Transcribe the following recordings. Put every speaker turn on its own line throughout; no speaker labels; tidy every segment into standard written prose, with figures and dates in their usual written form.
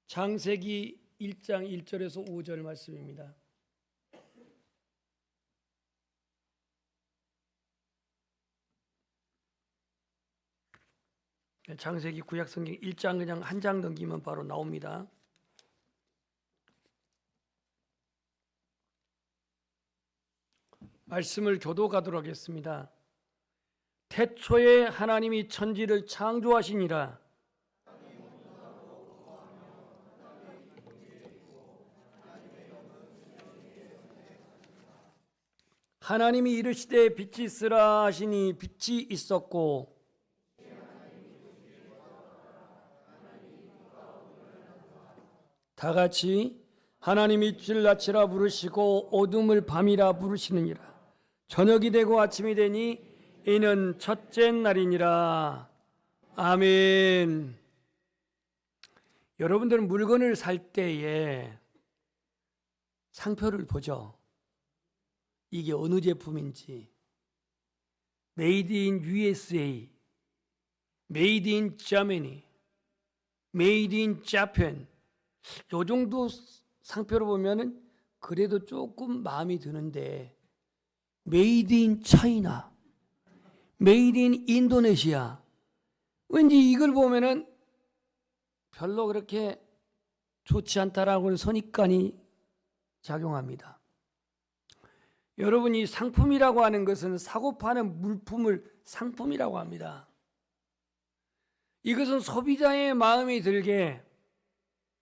창세기 1장 1절에서 5절 말씀입니다. 창세기 구약성경 1장 그냥 한 장 넘기면 바로 나옵니다. 말씀을 교독하도록 하겠습니다. 태초에 하나님이 천지를 창조하시니라. 하나님이 이르시되 빛이 있으라 하시니 빛이 있었고 다 같이 하나님이 빛을 낮이라 부르시고 어둠을 밤이라 부르시느니라. 저녁이 되고 아침이 되니 이는 첫째 날이니라. 아멘. 여러분들은 물건을 살 때에 상표를 보죠. 이게 어느 제품인지. Made in USA, Made in Germany, Made in Japan. 요 정도 상표로 보면은 그래도 조금 마음이 드는데 Made in China, Made in Indonesia. 왠지 이걸 보면은 별로 그렇게 좋지 않다라고 하는 선입관이 작용합니다. 여러분이 상품이라고 하는 것은 사고 파는 물품을 상품이라고 합니다. 이것은 소비자의 마음이 들게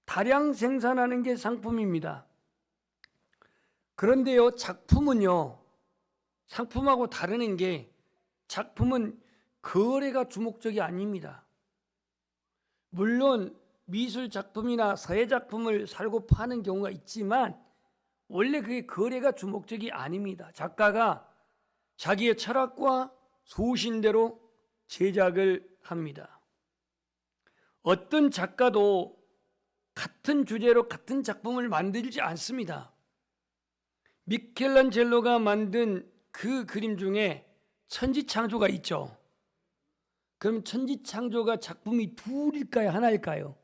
다량 생산하는 게 상품입니다. 그런데요, 작품은요, 상품하고 다르는 게 작품은 거래가 주목적이 아닙니다. 물론 미술 작품이나 서예 작품을 살고 파는 경우가 있지만 원래 그게 거래가 주목적이 아닙니다. 작가가 자기의 철학과 소신대로 제작을 합니다. 어떤 작가도 같은 주제로 같은 작품을 만들지 않습니다. 미켈란젤로가 만든 그 그림 중에 천지창조가 있죠. 그럼 천지창조가 작품이 둘일까요? 하나일까요?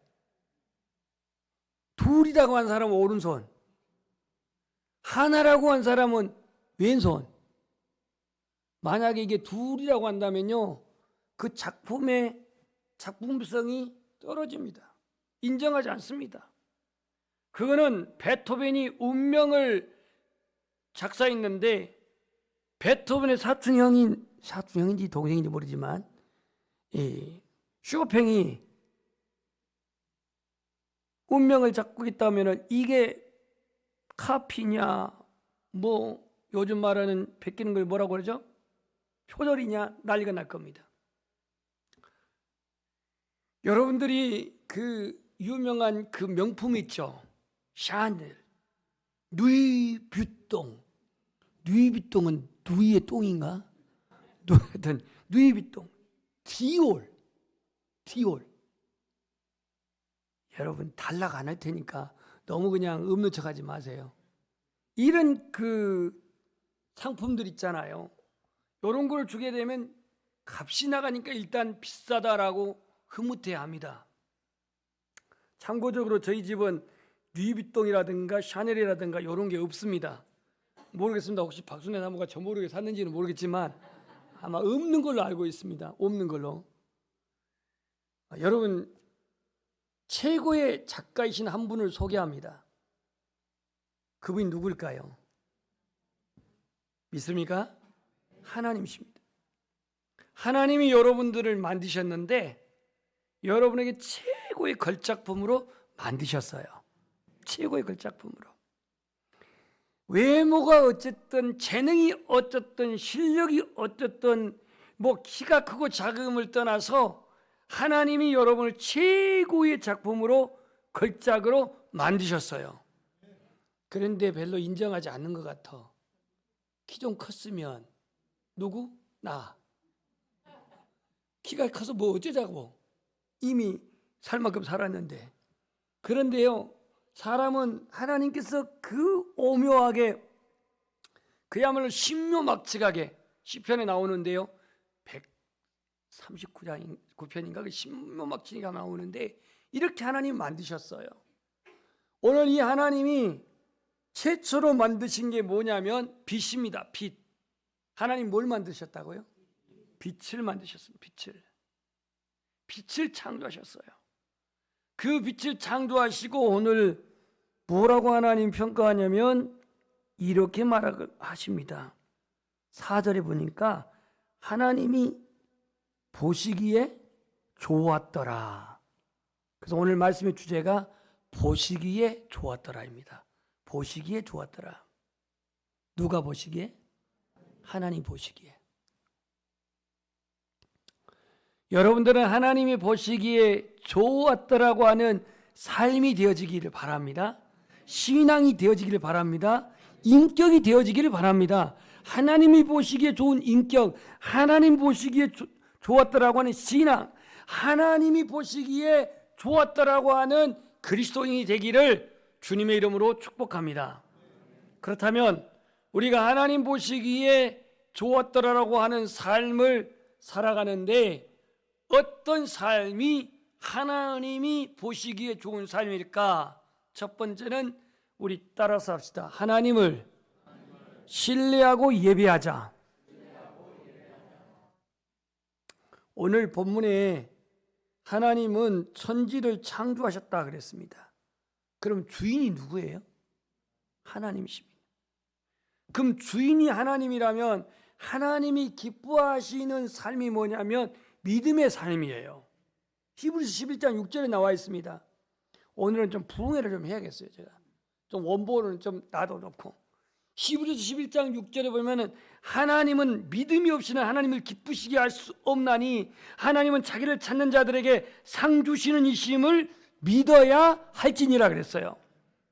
둘이라고 한 사람은 오른손, 하나라고 한 사람은 왼손. 만약에 이게 둘이라고 한다면요, 그 작품의 작품성이 떨어집니다. 인정하지 않습니다. 그거는 베토벤이 운명을 작사했는데 베토벤의 사촌형인지 동생인지 모르지만 쇼팽이 운명을 작곡했다면 이게 카피냐, 뭐 요즘 말하는 베끼는 걸 뭐라고 그러죠? 표절이냐 난리가 날 겁니다. 여러분들이 그 유명한 그 명품 있죠? 샤넬, 누이비통. 누이비통은 누이의 똥인가? 하여튼 누이비통, 디올. 여러분 단락 안 할 테니까 너무 그냥 없는 척하지 마세요. 이런 그 상품들 있잖아요. 이런 걸 주게 되면 값이 나가니까 일단 비싸다라고 흐뭇해합니다. 참고적으로 저희 집은 루이비통이라든가 샤넬이라든가 이런 게 없습니다. 모르겠습니다. 혹시 박순애 사모가 저 모르게 샀는지는 모르겠지만 아마 없는 걸로 알고 있습니다. 없는 걸로. 여러분, 최고의 작가이신 한 분을 소개합니다. 그분이 누굴까요? 믿습니까? 하나님이십니다. 하나님이 여러분들을 만드셨는데 여러분에게 최고의 걸작품으로 만드셨어요. 최고의 걸작품으로. 외모가 어쨌든, 재능이 어쨌든, 실력이 어쨌든, 뭐 키가 크고 작음을 떠나서 하나님이 여러분을 최고의 작품으로 걸작으로 만드셨어요. 그런데 별로 인정하지 않는 것 같아. 키 좀 컸으면 누구? 나. 키가 커서 뭐 어쩌자고. 이미 살 만큼 살았는데. 그런데요, 사람은 하나님께서 그 오묘하게 그야말로 신묘막측하게 시편에 나오는데요, 139편인가 그 신묘막측이 나오는데 이렇게 하나님 만드셨어요. 오늘 이 하나님이 최초로 만드신 게 뭐냐면 빛입니다. 빛. 하나님 뭘 만드셨다고요? 빛을 만드셨습니다. 빛을 창조하셨어요. 그 빛을 창조하시고 오늘 뭐라고 하나님 평가하냐면 이렇게 말하십니다. 4절에 보니까 하나님이 보시기에 좋았더라. 그래서 오늘 말씀의 주제가 보시기에 좋았더라입니다. 보시기에 좋았더라. 누가 보시기에? 하나님 보시기에. 여러분들은 하나님이 보시기에 좋았더라고 하는 삶이 되어지기를 바랍니다. 신앙이 되어지기를 바랍니다. 인격이 되어지기를 바랍니다. 하나님이 보시기에 좋은 인격, 하나님 보시기에 좋았더라고 하는 신앙, 하나님이 보시기에 좋았더라고 하는 그리스도인이 되기를 주님의 이름으로 축복합니다. 그렇다면 우리가 하나님 보시기에 좋았더라고 하는 삶을 살아가는데 어떤 삶이 하나님이 보시기에 좋은 삶일까? 첫 번째는 우리 따라서 합시다. 하나님을 신뢰하고 예배하자. 오늘 본문에 하나님은 천지를 창조하셨다 그랬습니다. 그럼 주인이 누구예요? 하나님이십니다. 그럼 주인이 하나님이라면 하나님이 기뻐하시는 삶이 뭐냐면 믿음의 삶이에요. 히브리서 11장 6절에 나와 있습니다. 오늘은 좀 부흥회를 좀 해야겠어요. 제가 좀 원본은 좀 놔둬놓고 히브리서 11장 6절에 보면은 하나님은 믿음이 없이는 하나님을 기쁘시게 할 수 없나니 하나님은 자기를 찾는 자들에게 상 주시는 이심을 믿어야 할지니라 그랬어요.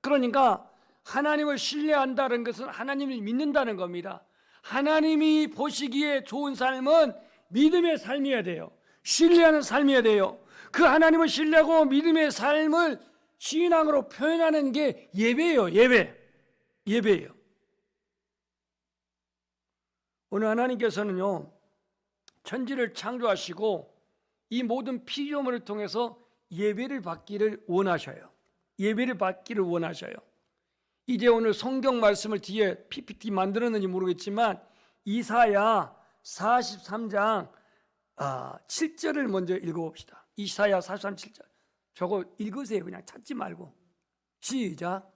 그러니까 하나님을 신뢰한다는 것은 하나님을 믿는다는 겁니다. 하나님이 보시기에 좋은 삶은 믿음의 삶이어야 돼요. 신뢰하는 삶이어야 돼요. 그 하나님을 신뢰하고 믿음의 삶을 신앙으로 표현하는 게 예배예요. 예배예요. 오늘 하나님께서는요 천지를 창조하시고 이 모든 피조물을 통해서 예배를 받기를 원하셔요. 예배를 받기를 원하셔요. 이제 오늘 성경 말씀을 뒤에 PPT 만들었는지 모르겠지만 이사야 43장 7절을 먼저 읽어봅시다. 이사야 43장 7절. 저거 읽으세요. 그냥 찾지 말고. 시작.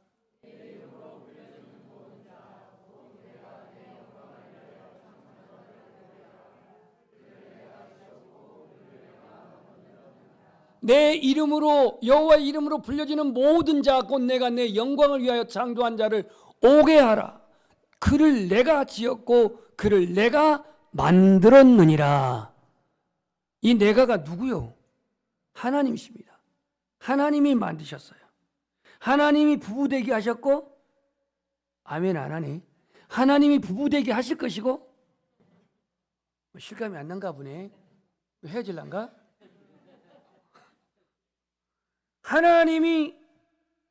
내 이름으로 여호와의 이름으로 불려지는 모든 자 곧 내가 내 영광을 위하여 창조한 자를 오게 하라. 그를 내가 지었고 그를 내가 만들었느니라. 이 내가가 누구요? 하나님이십니다. 하나님이 만드셨어요. 하나님이 부부되게 하셨고 아멘 안 하네. 하나님이 부부되게 하실 것이고 실감이 안 난가 보네. 헤어질란가? 하나님이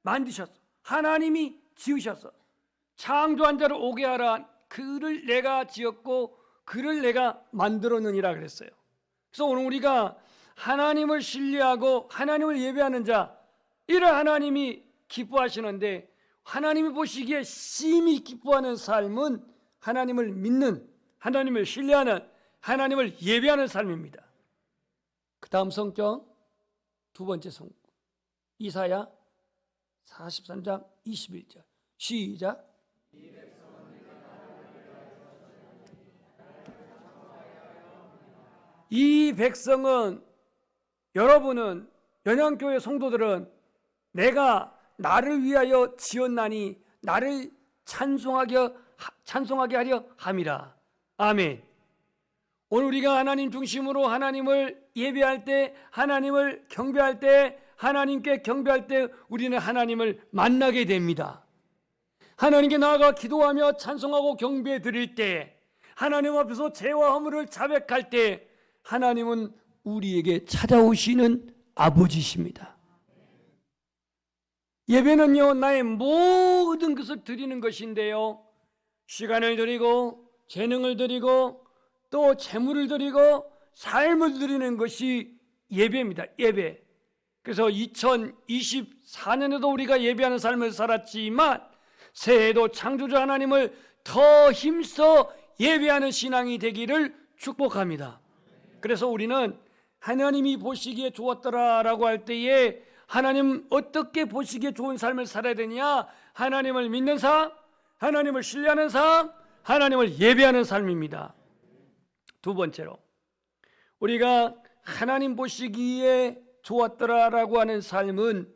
만드셨어. 하나님이 지으셨어. 창조한 자를 오게 하라. 그를 내가 지었고 그를 내가 만들었느니라 그랬어요. 그래서 오늘 우리가 하나님을 신뢰하고 하나님을 예배하는 자, 이런 하나님이 기뻐하시는데 하나님이 보시기에 심히 기뻐하는 삶은 하나님을 믿는, 하나님을 신뢰하는, 하나님을 예배하는 삶입니다. 그 다음 성경 두 번째 성경 이사야 43장 21절 시작. 이 백성은 여러분은 연양교회 성도들은 내가 나를 위하여 지었나니 나를 찬송하게 하려 함이라. 아멘. 오늘 우리가 하나님 중심으로 하나님을 예배할 때, 하나님을 경배할 때, 하나님께 경배할 때 우리는 하나님을 만나게 됩니다. 하나님께 나아가 기도하며 찬송하고 경배 드릴 때, 하나님 앞에서 죄와 허물을 자백할 때 하나님은 우리에게 찾아오시는 아버지십니다. 예배는요 나의 모든 것을 드리는 것인데요, 시간을 드리고 재능을 드리고 또 재물을 드리고 삶을 드리는 것이 예배입니다. 예배. 그래서 2024년에도 우리가 예배하는 삶을 살았지만 새해에도 창조주 하나님을 더 힘써 예배하는 신앙이 되기를 축복합니다. 그래서 우리는 하나님이 보시기에 좋았더라라고 할 때에 하나님 어떻게 보시기에 좋은 삶을 살아야 되냐? 하나님을 믿는 삶, 하나님을 신뢰하는 삶, 하나님을 예배하는 삶입니다. 두 번째로 우리가 하나님 보시기에 좋았더라라고 하는 삶은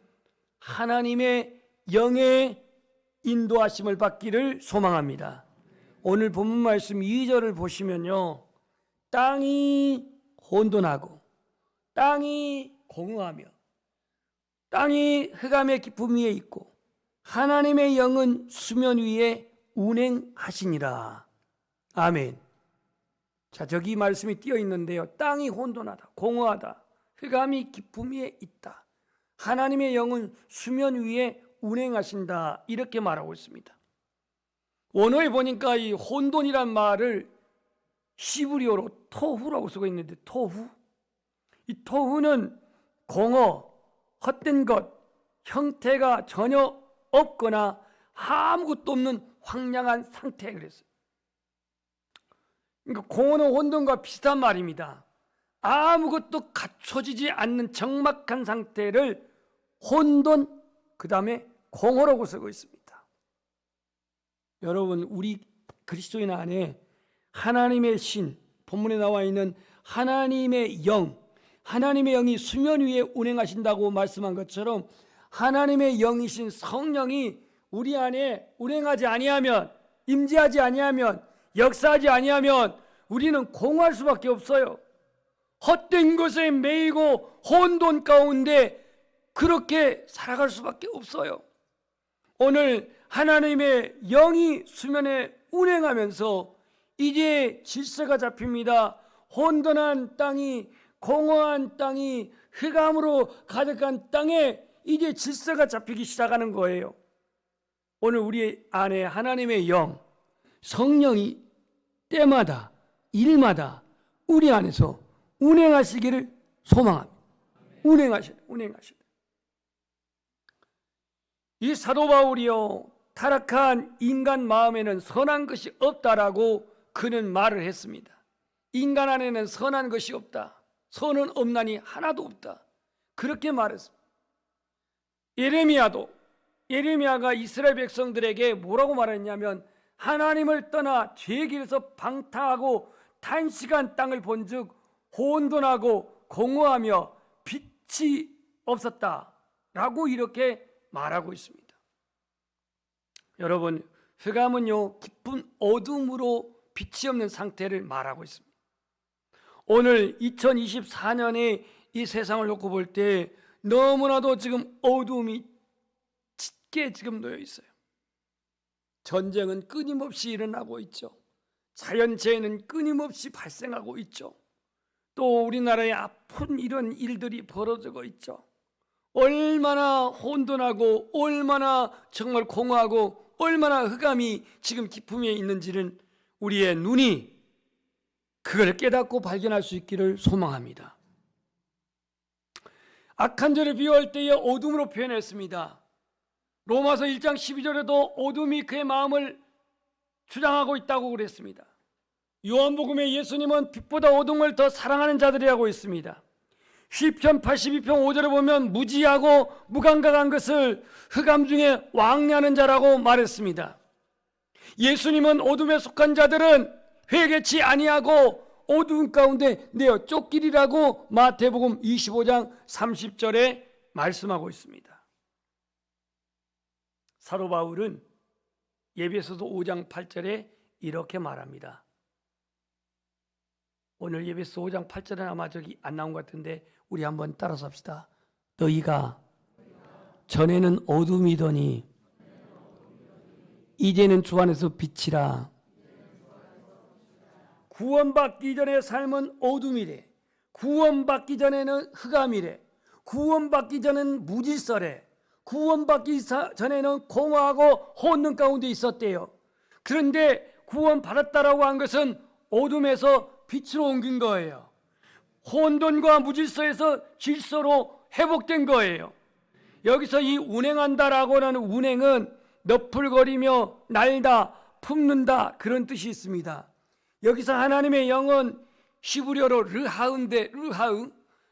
하나님의 영의 인도하심을 받기를 소망합니다. 오늘 본문 말씀 2절을 보시면요, 땅이 혼돈하고 땅이 공허하며 땅이 흑암의 깊음 위에 있고 하나님의 영은 수면 위에 운행하시니라. 아멘. 자, 저기 말씀이 띄어 있는데요, 땅이 혼돈하다, 공허하다, 흑암이 깊음 위에 있다, 하나님의 영은 수면 위에 운행하신다, 이렇게 말하고 있습니다. 원어에 보니까 이 혼돈이란 말을 시브리어로 토후라고 쓰고 있는데, 토후, 이 토후는 공허, 헛된 것, 형태가 전혀 없거나 아무것도 없는 황량한 상태, 그랬어요. 그러니까 공허는 혼돈과 비슷한 말입니다. 아무것도 갖춰지지 않는 적막한 상태를 혼돈, 그 다음에 공허라고 쓰고 있습니다. 여러분, 우리 그리스도인 안에 하나님의 신, 본문에 나와 있는 하나님의 영, 하나님의 영이 수면 위에 운행하신다고 말씀한 것처럼 하나님의 영이신 성령이 우리 안에 운행하지 아니하면, 임재하지 아니하면, 역사하지 아니하면 우리는 공허할 수밖에 없어요. 헛된 것에 매이고 혼돈 가운데 그렇게 살아갈 수밖에 없어요. 오늘 하나님의 영이 수면에 운행하면서 이제 질서가 잡힙니다. 혼돈한 땅이, 공허한 땅이, 흑암으로 가득한 땅에 이제 질서가 잡히기 시작하는 거예요. 오늘 우리 안에 하나님의 영, 성령이 때마다, 일마다 우리 안에서 운행하시기를 소망합니다. 운행하시다. 이 사도 바울이요, 타락한 인간 마음에는 선한 것이 없다라고 그는 말을 했습니다. 인간 안에는 선한 것이 없다, 선은 없나니 하나도 없다, 그렇게 말했습니다. 예레미야가 이스라엘 백성들에게 뭐라고 말했냐면, 하나님을 떠나 죄의 길에서 방탕하고 탄식한 땅을 본즉 혼돈하고 공허하며 빛이 없었다라고 이렇게 말하고 있습니다. 여러분, 흑암은요, 깊은 어둠으로 빛이 없는 상태를 말하고 있습니다. 오늘 2024년에 이 세상을 놓고 볼 때 너무나도 지금 어둠이 짙게 지금 놓여 있어요. 전쟁은 끊임없이 일어나고 있죠. 자연재해는 끊임없이 발생하고 있죠. 또 우리나라에 아픈 이런 일들이 벌어지고 있죠. 얼마나 혼돈하고 얼마나 정말 공허하고 얼마나 흑암이 지금 깊음에 있는지는 우리의 눈이 그걸 깨닫고 발견할 수 있기를 소망합니다. 악한 자를 비유할 때에 어둠으로 표현했습니다. 로마서 1장 12절에도 어둠이 그의 마음을 주장하고 있다고 그랬습니다. 요한복음에 예수님은 빛보다 어둠을 더 사랑하는 자들이라고 했습니다. 시편 82편 5절에 보면 무지하고 무감각한 것을 흑암 중에 왕래하는 자라고 말했습니다. 예수님은 어둠에 속한 자들은 회개치 아니하고 어두운 가운데 내어 쫓기리라고 마태복음 25장 30절에 말씀하고 있습니다. 사도 바울은 예배소서 5장 8절에 이렇게 말합니다. 오늘 예배소 5장 8절에 아마 저기 안 나온 것 같은데 우리 한번 따라서 합시다. 너희가 전에는 어둠이더니 이제는 주 안에서 빛이라. 구원받기 전의 삶은 어둠이래. 구원받기 전에는 흑암이래. 구원받기 전에는 무질서래. 구원받기 전에는 공허하고 혼돈 가운데 있었대요. 그런데 구원받았다라고 한 것은 어둠에서 빛으로 옮긴 거예요. 혼돈과 무질서에서 질서로 회복된 거예요. 여기서 이 운행한다라고 하는 운행은 너풀거리며 날다, 품는다 그런 뜻이 있습니다. 여기서 하나님의 영은 히브리어로 르하은데 르하으,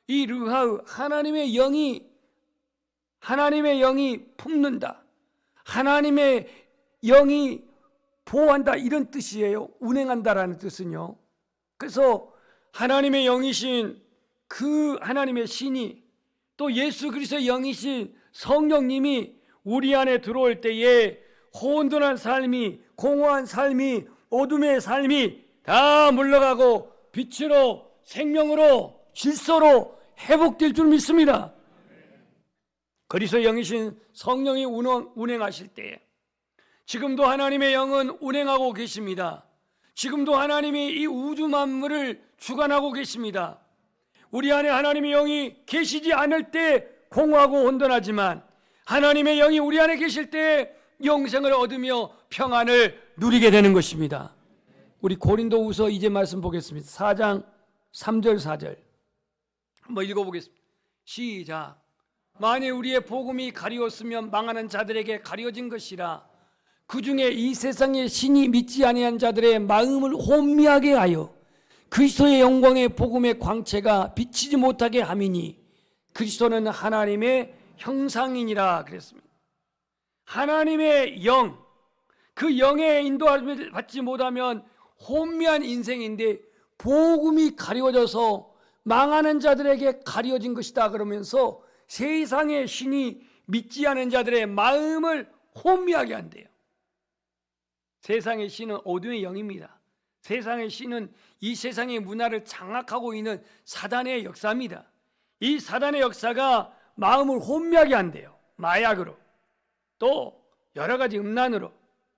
이 르하으 하나님의 영이 품는다, 하나님의 영이 보호한다 이런 뜻이에요. 운행한다라는 뜻은요. 그래서 하나님의 영이신 그 하나님의 신이 또 예수 그리스도의 영이신 성령님이 우리 안에 들어올 때에 혼돈한 삶이, 공허한 삶이, 어둠의 삶이 다 물러가고 빛으로, 생명으로, 질서로 회복될 줄 믿습니다. 그리스도의 영이신 성령이 운행하실 때에 지금도 하나님의 영은 운행하고 계십니다. 지금도 하나님이 이 우주 만물을 주관하고 계십니다. 우리 안에 하나님의 영이 계시지 않을 때 공허하고 혼돈하지만 하나님의 영이 우리 안에 계실 때 영생을 얻으며 평안을 누리게 되는 것입니다. 우리 고린도후서 이제 말씀 보겠습니다. 4장 3절 4절 한번 읽어보겠습니다. 시작. 만일 우리의 복음이 가리웠으면 망하는 자들에게 가려진 것이라. 그 중에 이 세상의 신이 믿지 아니한 자들의 마음을 혼미하게 하여 그리스도의 영광의 복음의 광채가 비치지 못하게 함이니 그리스도는 하나님의 형상이니라 그랬습니다. 하나님의 영, 그 영의 인도함을 받지 못하면 혼미한 인생인데 복음이 가려져서 망하는 자들에게 가려진 것이다 그러면서 세상의 신이 믿지 않은 자들의 마음을 혼미하게 한대요. 세상의 신은 어둠의 영입니다. 세상의 신은 이 세상의 문화를 장악하고 있는 사단의 역사입니다. 이 사단의 역사가 마음을 혼미하게 한대요. 마약으로, 또 여러 가지 음란으로,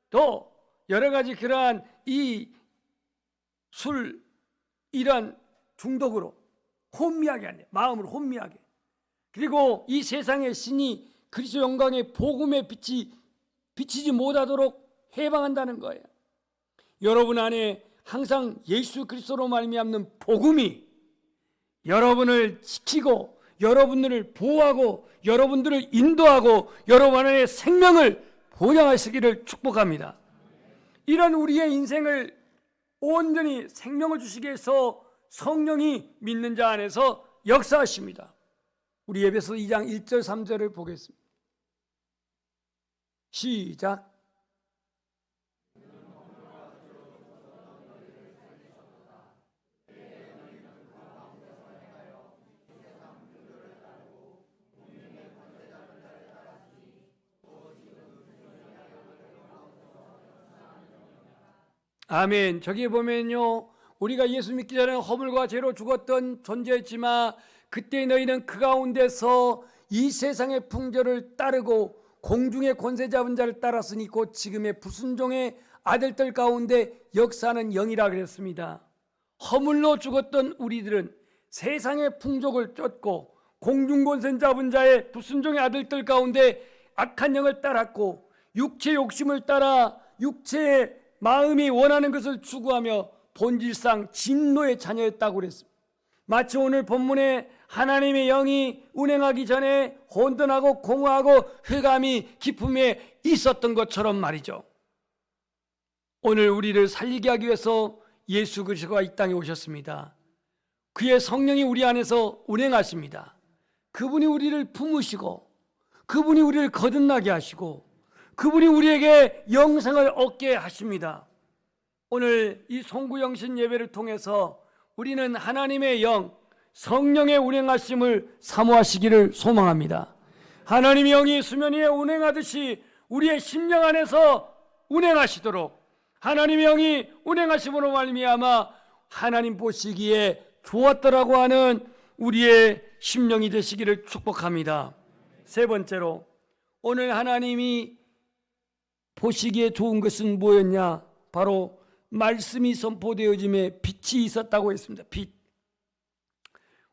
또 여러 가지 그러한 이 술 이런 중독으로 혼미하게 한대요. 마음을 혼미하게. 그리고 이 세상의 신이 그리스도 영광의 복음의 빛이 비치지 못하도록 해방한다는 거예요. 여러분 안에 항상 예수 그리스도로 말미암는 복음이 여러분을 지키고 여러분들을 보호하고 여러분들을 인도하고 여러분 안에 생명을 보장하시기를 축복합니다. 이런 우리의 인생을 온전히 생명을 주시기 위해서 성령이 믿는 자 안에서 역사하십니다. 우리 에베소 2장 1절 3절을 보겠습니다. 시작. 아멘. 저기 보면요, 우리가 예수 믿기 전에 허물과 죄로 죽었던 존재였지만 그때 너희는 그 가운데서 이 세상의 풍조를 따르고 공중의 권세 잡은 자를 따랐으니 곧 지금의 불순종의 아들들 가운데 역사하는 영이라 그랬습니다. 허물로 죽었던 우리들은 세상의 풍족을 쫓고 공중 권세 잡은 자의 불순종의 아들들 가운데 악한 영을 따랐고 육체 욕심을 따라 육체의 마음이 원하는 것을 추구하며 본질상 진노의 자녀였다고 그랬습니다. 마치 오늘 본문에 하나님의 영이 운행하기 전에 혼돈하고 공허하고 흑암이 깊음에 있었던 것처럼 말이죠. 오늘 우리를 살리게 하기 위해서 예수 그리스도가 이 땅에 오셨습니다. 그의 성령이 우리 안에서 운행하십니다. 그분이 우리를 품으시고 그분이 우리를 거듭나게 하시고 그분이 우리에게 영생을 얻게 하십니다. 오늘 이 송구영신 예배를 통해서 우리는 하나님의 영, 성령의 운행하심을 사모하시기를 소망합니다. 하나님의 영이 수면 위에 운행하듯이 우리의 심령 안에서 운행하시도록 하나님의 영이 운행하심으로 말미암아 하나님 보시기에 좋았더라고 하는 우리의 심령이 되시기를 축복합니다. 세 번째로 오늘 하나님이 보시기에 좋은 것은 뭐였냐? 바로 말씀이 선포되어짐에 빛이 있었다고 했습니다. 빛.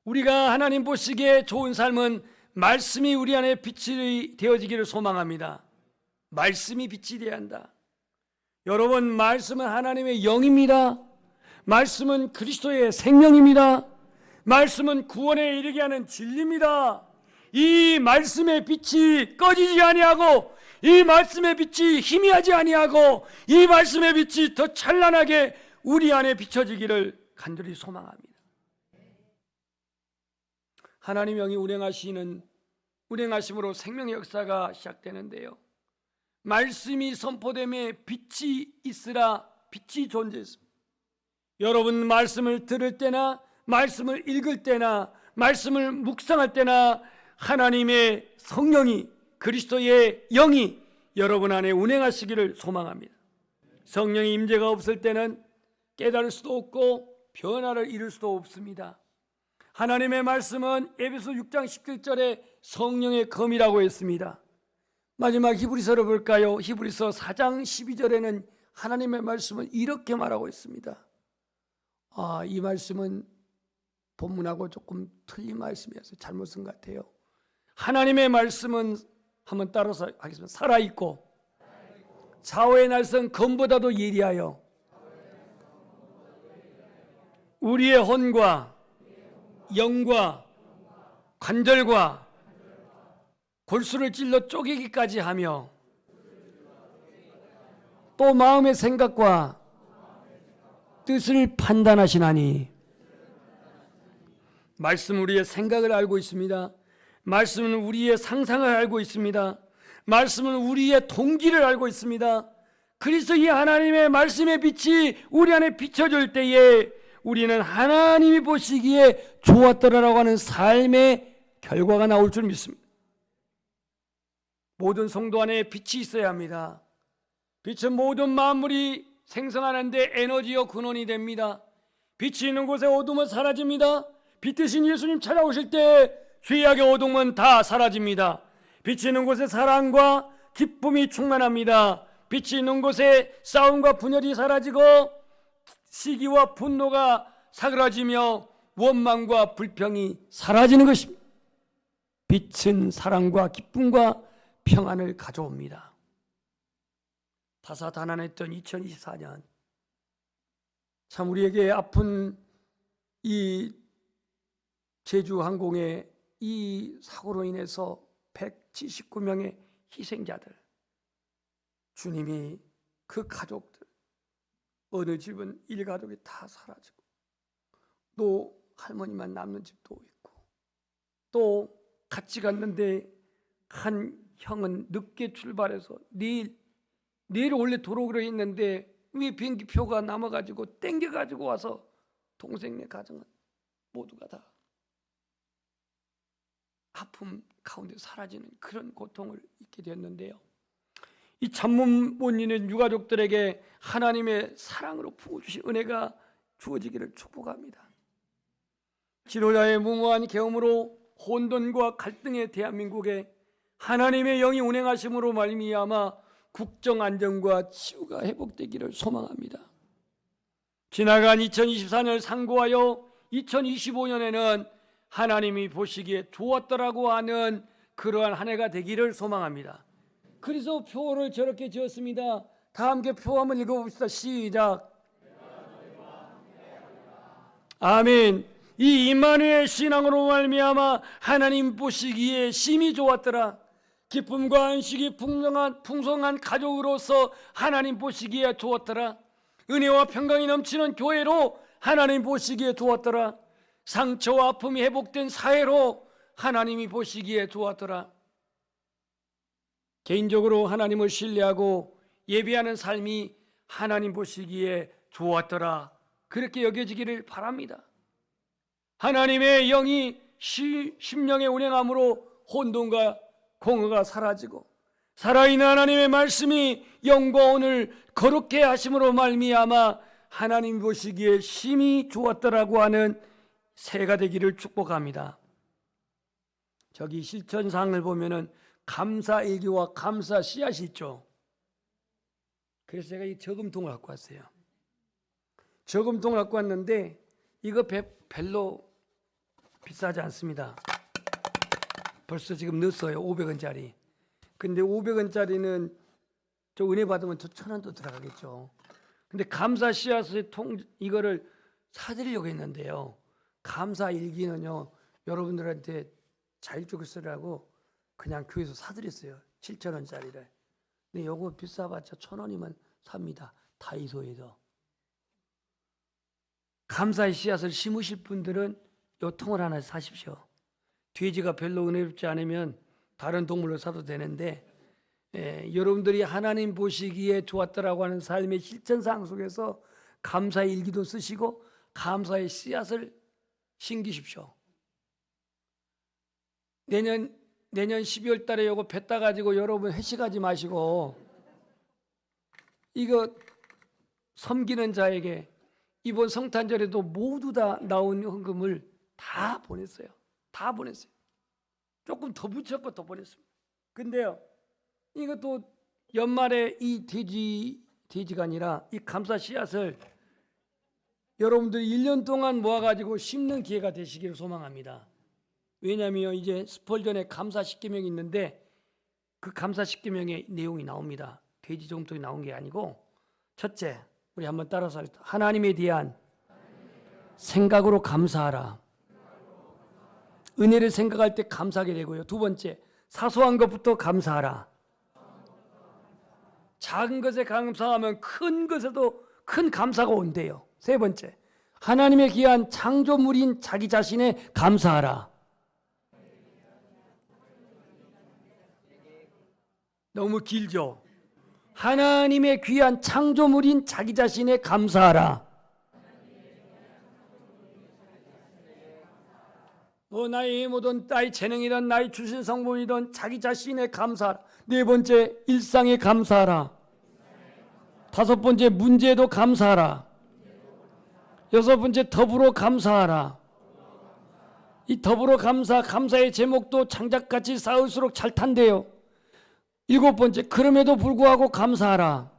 우리가 하나님 보시기에 좋은 삶은 말씀이 우리 안에 빛이 되어지기를 소망합니다. 말씀이 빛이 되어야 한다. 여러분, 말씀은 하나님의 영입니다. 말씀은 그리스도의 생명입니다. 말씀은 구원에 이르게 하는 진리입니다. 이 말씀의 빛이 꺼지지 아니하고 이 말씀의 빛이 희미하지 아니하고 이 말씀의 빛이 더 찬란하게 우리 안에 비춰지기를 간절히 소망합니다. 하나님 영이 운행하심으로 생명의 역사가 시작되는데요, 말씀이 선포됨에 빛이 있으라, 빛이 존재했습니다. 여러분 말씀을 들을 때나 말씀을 읽을 때나 말씀을 묵상할 때나 하나님의 성령이, 그리스도의 영이 여러분 안에 운행하시기를 소망합니다. 성령의 임재가 없을 때는 깨달을 수도 없고 변화를 이룰 수도 없습니다. 하나님의 말씀은 에베소 6장 17절에 성령의 검이라고 했습니다. 마지막 히브리서를 볼까요? 히브리서 4장 12절에는 하나님의 말씀은 이렇게 말하고 있습니다. 이 말씀은 본문하고 조금 틀린 말씀이어서 잘못 쓴 것 같아요. 하나님의 말씀은 한번 따라서 하겠습니다. 살아있고 좌우의 날선 검보다도 예리하여 우리의 혼과 영과 관절과 골수를 찔러 쪼개기까지 하며 또 마음의 생각과 뜻을 판단하시나니. 말씀은 우리의 생각을 알고 있습니다. 말씀은 우리의 상상을 알고 있습니다. 말씀은 우리의 동기를 알고 있습니다. 그래서 이 하나님의 말씀의 빛이 우리 안에 비춰질 때에 우리는 하나님이 보시기에 좋았더라라고 하는 삶의 결과가 나올 줄 믿습니다. 모든 성도 안에 빛이 있어야 합니다. 빛은 모든 만물이 생성하는 데 에너지요 근원이 됩니다. 빛이 있는 곳에 어둠은 사라집니다. 빛 대신 예수님 찾아오실 때 죄악의 어둠은 다 사라집니다. 빛이 있는 곳에 사랑과 기쁨이 충만합니다. 빛이 있는 곳에 싸움과 분열이 사라지고 시기와 분노가 사그라지며 원망과 불평이 사라지는 것입니다. 빛은 사랑과 기쁨과 평안을 가져옵니다. 다사다난했던 2024년, 참 우리에게 아픈 이 제주항공의 이 사고로 인해서 179명의 희생자들, 주님이 그 가족들, 어느 집은 일가족이 다 사라지고 또 할머니만 남는 집도 있고, 또 같이 갔는데 한 형은 늦게 출발해서 내일 원래 들어오기로 했는데 왜 비행기표가 남아가지고 땡겨가지고 와서 동생네 가정은 모두가 다 아픔 가운데 사라지는 그런 고통을 잊게 되었는데요, 이 잠못 이는 유가족들에게 하나님의 사랑으로 부어주신 은혜가 주어지기를 축복합니다. 지도자의 무모한 계엄으로 혼돈과 갈등의 대한민국에 하나님의 영이 운행하심으로 말미암아 국정 안정과 치유가 회복되기를 소망합니다. 지나간 2024년을 상고하여 2025년에는 하나님이 보시기에 좋았더라고 하는 그러한 한 해가 되기를 소망합니다. 그래서 표를 저렇게 지었습니다. 다 함께 표 한번 읽어봅시다. 시작. 아멘. 이 임마누엘 신앙으로 말미암아 하나님 보시기에 심히 좋았더라. 기쁨과 안식이 풍성한 가족으로서 하나님 보시기에 좋았더라. 은혜와 평강이 넘치는 교회로 하나님 보시기에 좋았더라. 상처와 아픔이 회복된 사회로 하나님이 보시기에 좋았더라. 개인적으로 하나님을 신뢰하고 예배하는 삶이 하나님 보시기에 좋았더라, 그렇게 여겨지기를 바랍니다. 하나님의 영이 심령의 운행함으로 혼돈과 공허가 사라지고 살아있는 하나님의 말씀이 영과 오늘 거룩해 하심으로 말미암아 하나님 보시기에 심히 좋았더라고 하는 새해가 되기를 축복합니다. 저기 실천상을 보면은 감사일기와 감사 씨앗이 있죠. 그래서 제가 이 저금통을 갖고 왔어요. 저금통을 갖고 왔는데 이거 별로 비싸지 않습니다. 벌써 지금 넣었어요. 500원짜리. 근데 500원짜리는 저 은혜 받으면 저 1,000원도 들어가겠죠. 근데 감사 씨앗의 이거를 사드리려고 했는데요, 감사 일기는요 여러분들한테 자율적으로 쓰라고 그냥 교회에서 사드렸어요. 7,000원짜리를. 근데 요거 비싸봤자 1,000원이면 삽니다. 다이소에서. 감사의 씨앗을 심으실 분들은 요 통을 하나 사십시오. 돼지가 별로 은혜롭지 않으면 다른 동물을 사도 되는데, 여러분들이 하나님 보시기에 좋았더라고 하는 삶의 실천상 속에서 감사의 일기도 쓰시고 감사의 씨앗을 심기십시오. 내년 12월 달에 요거 뱉다 가지고 여러분 회식하지 마시고 이거 섬기는 자에게 이번 성탄절에도 모두 다 나온 헌금을 다 보냈어요. 다 보냈어요. 조금 더 붙였고 더 보냈습니다. 근데요, 이것도 연말에 이 돼지가 아니라 이 감사 씨앗을 여러분들이 1년 동안 모아가지고 심는 기회가 되시기를 소망합니다. 왜냐하면 이제 스펄전에 감사 10계명이 있는데 그 감사 10계명의 내용이 나옵니다. 돼지 정통이 나온 게 아니고, 첫째, 우리 한번 따라서 하겠습니다. 하나님에 대한 생각으로 감사하라. 은혜를 생각할 때 감사하게 되고요. 두 번째, 사소한 것부터 감사하라. 작은 것에 감사하면 큰 것에도 큰 감사가 온대요. 세 번째, 하나님의 귀한 창조물인 자기 자신에 감사하라. 너무 길죠? 하나님의 귀한 창조물인 자기 자신에 감사하라. 나의 외모든 나의 재능이든 나의 출신 성분이든 자기 자신에 감사하라. 네 번째, 일상에 감사하라. 다섯 번째, 문제에도 감사하라. 여섯 번째, 더불어 감사하라. 이 더불어 감사의 제목도 장작같이 쌓을수록 잘 탄대요. 일곱 번째, 그럼에도 불구하고 감사하라.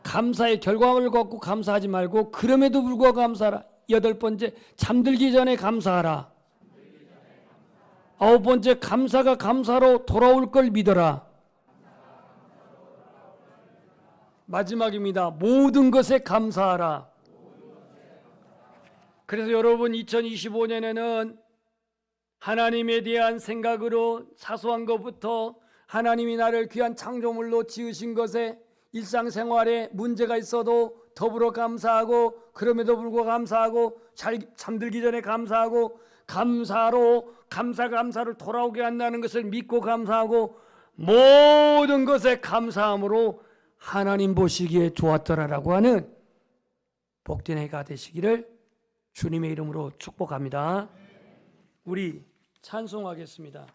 감사의 결과를 갖고 감사하지 말고 그럼에도 불구하고 감사하라. 여덟 번째, 잠들기 전에 감사하라. 아홉 번째, 감사가 감사로 돌아올 걸 믿어라. 마지막입니다. 모든 것에 감사하라. 그래서 여러분 2025년에는 하나님에 대한 생각으로 사소한 것부터 하나님이 나를 귀한 창조물로 지으신 것에 일상생활에 문제가 있어도 더불어 감사하고 그럼에도 불구하고 감사하고 잠들기 전에 감사하고 감사를 돌아오게 한다는 것을 믿고 감사하고 모든 것에 감사함으로 하나님 보시기에 좋았더라라고 하는 복된 해가 되시기를 주님의 이름으로 축복합니다. 우리 찬송하겠습니다.